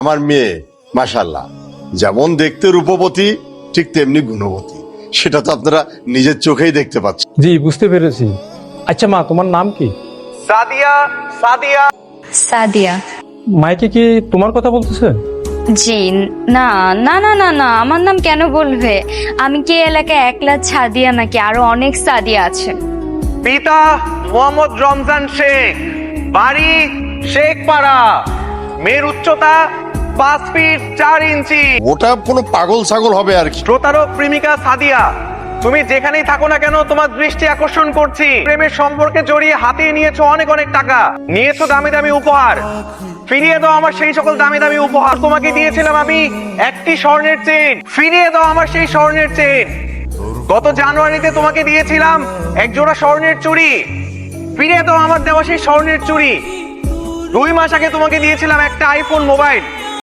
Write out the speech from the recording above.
আমার মেয়ে মাশাআল্লাহ যেমন দেখতে রূপবতী ঠিক তেমনি গুণবতী, সেটা তো আপনারা নিজের চোখেই দেখতে পাচ্ছেন। জি, বুঝতে পেরেছি। আচ্ছা মা, তোমার নাম কি? সাদিয়া। সাদিয়া। সাদিয়া। মাইকে কি তোমার কথা বলতেছে? জি না না না না না, আমার নাম কেন বলবে? আমি কি এলাকায় একলা সাদিয়া নাকি আরো অনেক সাদিয়া আছে? পিতা মোহাম্মদ রমজান শেখ, বাড়ি শেখপাড়া, মেয়ের উচ্চতা 5 ফিট 4 ইঞ্চি। ওটা কোনো পাগল ছাগল হবে আর কি। প্রতারক প্রেমিকা সাদিয়া, তুমি যেখানেই থাকো না কেন তোমার দৃষ্টি আকর্ষণ করছি। প্রেমের সম্পর্কে জড়িয়ে হাতিয়ে নিয়েছো অনেক অনেক টাকা, নিয়েছো দামি দামি উপহার। ফিরিয়ে দাও আমার সেই সকল দামি দামি উপহার। তোমাকে দিয়েছিলাম আমি একটি স্বর্ণের চেইন, ফিরিয়ে দাও আমার সেই স্বর্ণের চেইন। গত জানুয়ারিতে তোমাকে দিয়েছিলাম এক জোড়া স্বর্ণের চুড়ি, ফিরিয়ে দাও আমার দেওয়া সেই স্বর্ণের চুড়ি। 2 মাস আগে তোমাকে দিয়েছিলাম একটা আইফোন মোবাইল,